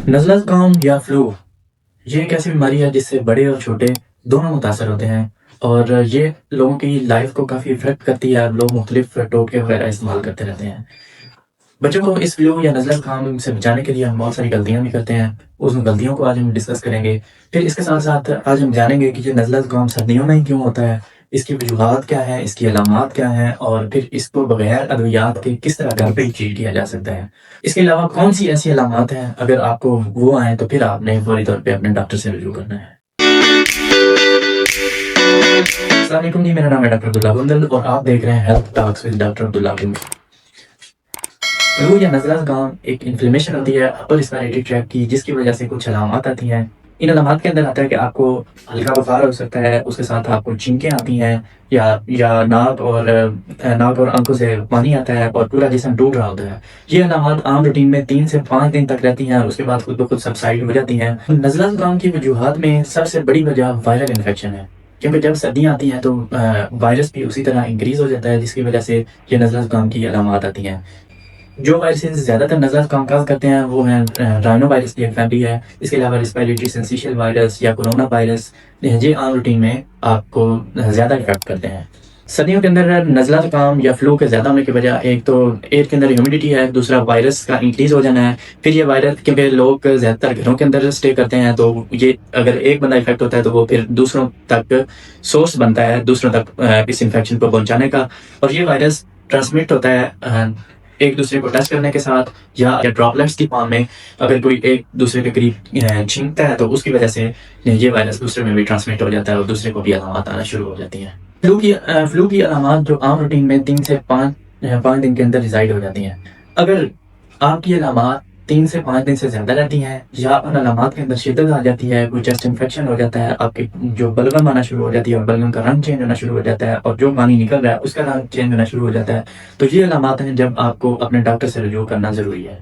نزلہ زکام یا فلو یہ ایک ایسی بیماری ہے جس سے بڑے اور چھوٹے دونوں متاثر ہوتے ہیں، اور یہ لوگوں کی لائف کو کافی افیکٹ کرتی ہے۔ لوگ مختلف ٹوٹکے وغیرہ استعمال کرتے رہتے ہیں۔ بچوں کو اس فلو یا نزلہ زکام سے بچانے کے لیے ہم بہت ساری غلطیاں بھی کرتے ہیں۔ ان غلطیوں کو آج ہم ڈسکس کریں گے۔ پھر اس کے ساتھ ساتھ آج ہم جانیں گے کہ یہ نزلہ زکام سردیوں میں ہی کیوں ہوتا ہے، اس کی وجوہات کیا ہیں، اس کی علامات کیا ہیں، اور پھر اس کو بغیر ادویات کے کس طرح گھر پہ ہی ٹریٹ کیا جا سکتا ہے۔ اس کے علاوہ کون سی ایسی علامات ہیں، اگر آپ کو وہ آئیں تو پھر آپ نے فوری طور پہ اپنے ڈاکٹر سے رجوع کرنا ہے۔ السلام علیکم جی، میرا نام ہے ڈاکٹر عبداللہ بندل اور آپ دیکھ رہے ہیں health talks with doctor Abdullah بندل۔ Flu یا نزلہ زکام ایک انفلیمیشن ہوتی ہے اپر ریسپیریٹری ٹریکٹ کی، جس کی وجہ سے کچھ علامات آتی ہیں۔ ان علامات کے اندر آتا ہے کہ آپ کو ہلکا بخار ہو سکتا ہے، اس کے ساتھ آپ کو چھینکیں آتی ہیں، یا ناک اور آنکھوں سے پانی آتا ہے اور پورا جسم ڈوب رہا ہوتا ہے۔ یہ علامات عام روٹین میں 3 سے 5 دن تک رہتی ہیں اور اس کے بعد خود بخود سبسائڈ ہو جاتی ہیں۔ نزلہ زکام کی وجوہات میں سب سے بڑی وجہ وائرل انفیکشن ہے، کیونکہ جب سردیاں آتی ہیں تو وائرس بھی اسی طرح انکریز ہو جاتا ہے، جس کی وجہ سے یہ نزلہ زکام کی علامات آتی ہیں۔ جو وائرسز زیادہ تر نزلہ زکام کاز کرتے ہیں وہ ہیں رائنو وائرس کی ایک فیملی ہے، اس کے علاوہ ریسپیریٹری سنسیشل وائرس یا کورونا وائرس، یہ عام روٹین میں آپ کو زیادہ افیکٹ کرتے ہیں۔ سردیوں کے اندر نزلہ زکام یا فلو کے زیادہ ہونے کی وجہ ایک تو ایئر کے اندر ہیومیڈیٹی ہے، دوسرا وائرس کا انکریز ہو جانا ہے۔ پھر یہ وائرس کیونکہ لوگ زیادہ تر گھروں کے اندر اسٹے کرتے ہیں، تو یہ اگر ایک بندہ افیکٹ ہوتا ہے تو وہ پھر دوسروں تک سورس بنتا ہے، دوسروں تک اس انفیکشن کو پہنچانے کا، اور یہ وائرس ٹرانسمٹ ہوتا ہے ایک دوسرے کو ٹچ کرنے کے ساتھ یا ڈراپلیٹس کی فارم میں۔ اگر کوئی ایک دوسرے کے قریب چھینکتا ہے تو اس کی وجہ سے یہ وائرس دوسرے میں بھی ٹرانسمٹ ہو جاتا ہے اور دوسرے کو بھی علامات آنا شروع ہو جاتی ہیں۔ فلو کی علامات جو عام روٹین میں 3 سے 5 دن کے اندر ریزائڈ ہو جاتی ہیں۔ اگر آپ کی علامات 3 سے 5 دن سے زیادہ رہتی ہیں یا ان علامات کے اندر شدت آ جاتی ہے، کوئی چیسٹ انفیکشن ہو جاتا ہے، آپ کی جو بلغم آنا شروع ہو جاتی ہے اور بلغم کا رنگ چینج ہونا شروع ہو جاتا ہے، اور جو پانی نکل رہا ہے اس کا رنگ چینج ہونا شروع ہو جاتا ہے، تو یہ علامات ہیں جب آپ کو اپنے ڈاکٹر سے رجوع کرنا ضروری ہے۔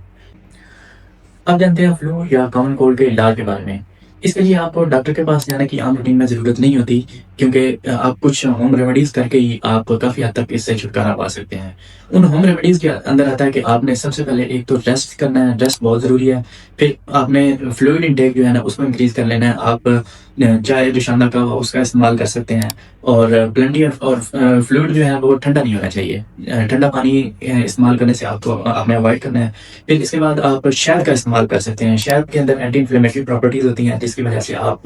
اب جانتے ہیں فلو یا کامن کولڈ کے علاج کے بارے میں۔ اس کے لیے آپ کو ڈاکٹر کے پاس جانے کی عام روٹین میں ضرورت نہیں ہوتی، کیونکہ آپ کچھ ہوم ریمیڈیز کر کے ہی آپ کافی حد تک اس سے چھٹکارا پا سکتے ہیں۔ ان ہوم ریمیڈیز کے اندر آتا ہے کہ آپ نے سب سے پہلے ایک تو ریسٹ کرنا ہے، ریسٹ بہت ضروری ہے۔ پھر آپ نے فلوئڈ انٹیک جو ہے نا اس کو انکریز کر لینا ہے۔ آپ چائے جو شاندہ کا اس کا استعمال کر سکتے ہیں، اور پلنٹی اور فلوئڈ جو ہے وہ ٹھنڈا نہیں ہونا چاہیے۔ ٹھنڈا پانی استعمال کرنے سے آپ نے اوائڈ کرنا ہے۔ پھر اس کے بعد آپ شہد کا استعمال کر سکتے ہیں۔ شہد کے اندر اینٹی انفلیمیٹری پراپرٹیز ہوتی ہیں، جس کی وجہ سے آپ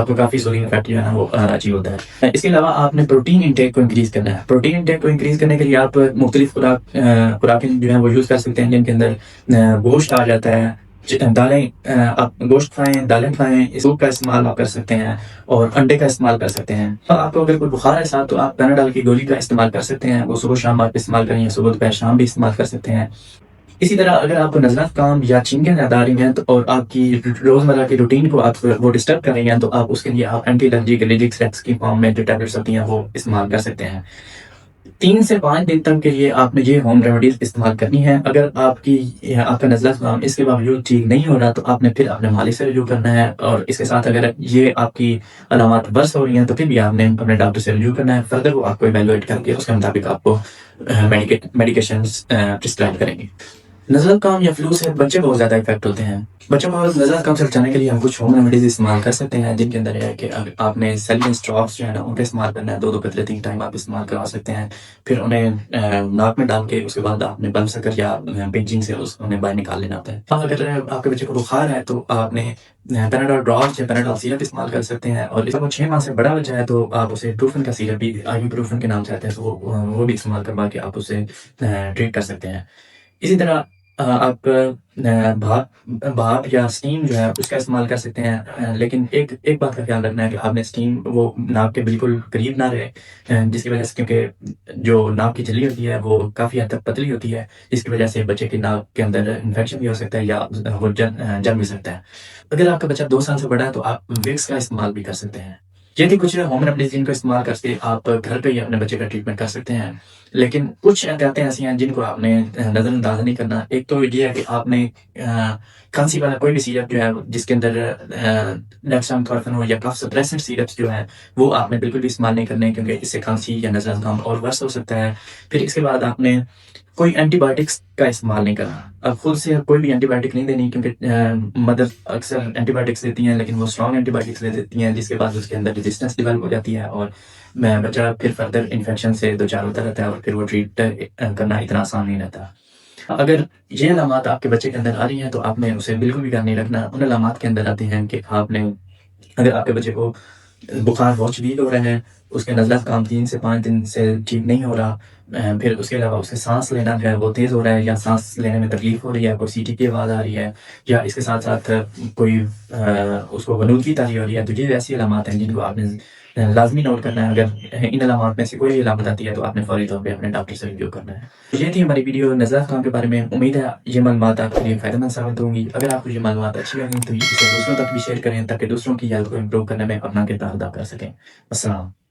کو کافی سولنگ افیکٹ جو ہے نا وہ اچیو ہوتا ہے۔ اس کے علاوہ آپ نے پروٹین انٹیک کو انکریز کرنا ہے۔ پروٹین انٹیک کو انکریز کرنے کے لیے آپ مختلف خوراکیں جو ہیں وہ یوز کر سکتے ہیں، جن کے اندر گوشت آ جاتا ہے، دالیں، آپ گوشت کھائیں، دالیں کھائیں، سوپ کا استعمال آپ کر سکتے ہیں، اور انڈے کا استعمال کر سکتے ہیں۔ آپ کو اگر کوئی بخار ہے ساتھ تو آپ پیناڈول کی گولی کا استعمال کر سکتے ہیں، وہ صبح شام آپ استعمال کریں، یا صبح دوپہر شام بھی استعمال کر سکتے ہیں۔ اسی طرح اگر آپ کو نزلہ زکام یا چھینکیں زیادہ آ رہی ہیں اور آپ کی روزمرہ کی روٹین کو آپ وہ ڈسٹرب کر رہی ہیں، تو آپ اس کے لیے آپ اینٹی الرجک سیٹس کی فارم میں جو ٹیبلٹس ہوتی ہیں وہ استعمال کر سکتے ہیں۔ 3 سے 5 دن تک کے لیے آپ نے یہ ہوم ریمیڈیز استعمال کرنی ہے۔ اگر آپ کا نزلہ زکام اس کے باوجود ٹھیک نہیں ہو رہا تو آپ نے پھر اپنے مالک سے رجوع کرنا ہے، اور اس کے ساتھ اگر یہ آپ کی علامات برس ہو رہی ہیں تو پھر بھی آپ نے اپنے ڈاکٹر سے رجوع کرنا ہے۔ فردر وہ آپ کو ایویلویٹ کر کے اس کے مطابق آپ کو میڈیکیشنز پرسکرائب کریں گے۔ نزلہ زکام یا فلو سے بچے بہت زیادہ افیکٹ ہوتے ہیں۔ بچوں کو نزلہ زکام سے بچانے کے لیے ہم کچھ ہوم ریمیڈیز استعمال کر سکتے ہیں، جن کے اندر یہ ہے کہ آپ نے سیلینس ڈراپس جو ہے نا ان کا استعمال کرنا ہے، 2 قطرے 3 ٹائم آپ استعمال کروا سکتے ہیں۔ پھر انہیں ناک میں ڈال کے اس کے بعد آپ نے بم سکر یا پنچنگ سے انہیں باہر نکال لینا ہوتا ہے۔ اگر آپ کے بچے کو بخار ہے تو آپ نے پیناڈول ڈراپس یا پیناڈول سیرپ استعمال کر سکتے ہیں، اور اس کو 6 ماہ سے بڑا بچہ ہے تو آپ اسے پروفن کا سیرپ بھی، آئی پروفن کے نام سے آتا ہے، تو وہ بھی استعمال کروا کے آپ اسے ٹریٹ کر سکتے ہیں۔ اسی طرح آپ بھاپ یا اسٹیم جو ہے اس کا استعمال کر سکتے ہیں، لیکن ایک بات کا خیال رکھنا ہے کہ آپ نے اسٹیم وہ ناک کے بالکل قریب نہ رہے، جس کی وجہ سے کیونکہ جو ناک کی جھلی ہوتی ہے وہ کافی حد تک پتلی ہوتی ہے، جس کی وجہ سے بچے کی ناک کے اندر انفیکشن بھی ہو سکتا ہے یا وہ جم بھی سکتا ہے۔ اگر آپ کا بچہ 2 سال سے بڑا ہے تو آپ وکس کا استعمال بھی کر سکتے ہیں۔ یہ تھی کچھ ہوم ریمیڈیز جن کو استعمال کر کے آپ گھر پہ ہی اپنے بچے کا ٹریٹمنٹ کر سکتے ہیں، لیکن کچھ احتیاطیں ایسی ہیں جن کو آپ نے نظر انداز نہیں کرنا۔ ایک تو یہ ہے کہ آپ نے کھانسی والا کوئی بھی سیرپ جو ہے جس کے اندر ڈیکسامتھورفن ہو یا کف سپریسنٹ سیرپس جو ہیں وہ آپ نے بالکل بھی استعمال نہیں کرنے، کیونکہ اس سے کھانسی یا نزلہ زکام اور ورس ہو سکتا ہے۔ پھر اس کے بعد آپ نے کوئی اینٹی بایوٹکس کا استعمال نہیں کرنا. اب خود سے کوئی بھی اینٹی بایوٹک نہیں دینی کیونکہ مدر اکثر اینٹی بایوٹکس دیتی ہیں لیکن وہ اسٹرانگ اینٹی بایوٹکس دے دیتی ہیں جس کے بعد اس کے اندر ریزسٹنس ڈیولپ ہو جاتی ہے اور بچہ پھر فردر انفیکشن سے دوچار ہوتا رہتا ہے اور پھر وہ ٹریٹ کرنا اتنا آسان نہیں رہتا. اگر یہ علامات آپ کے بچے کے اندر آ رہی ہیں تو آپ نے اسے بالکل بھی گھر نہیں رکھنا. ان علامات کے اندر آتے ہیں کہ آپ نے اگر آپ کے بچے کو بخار بہت شدید ہو رہا ہے, اس کے نزلہ زکام 3 سے 5 دن سے ٹھیک نہیں ہو رہا, پھر اس کے علاوہ اسے سانس لینا جو ہے وہ تیز ہو رہا ہے یا سانس لینے میں تکلیف ہو رہی ہے, کوئی سیٹی کی آواز آ رہی ہے یا اس کے ساتھ ساتھ کوئی اس کو غنودگی تاری ہو رہی ہے, تو یہ ایسی علامات ہیں جن کو آپ نے لازمی نوٹ کرنا ہے. اگر ان علامات میں سے کوئی علامت آتی ہے تو آپ نے فوری طور پہ اپنے ڈاکٹر سے ریویو کرنا ہے. یہ تھی ہماری ویڈیو نزلہ زکام کے بارے میں. امید ہے یہ معلومات آپ کے لیے فائدہ مند ثابت ہوں گی. اگر آپ کو یہ معلومات اچھی لگیں تو اسے دوسروں تک بھی شیئر کریں تاکہ دوسروں کی ہیلتھ کو امپروو کرنے میں اپنا کردار ادا کر سکیں. السلام.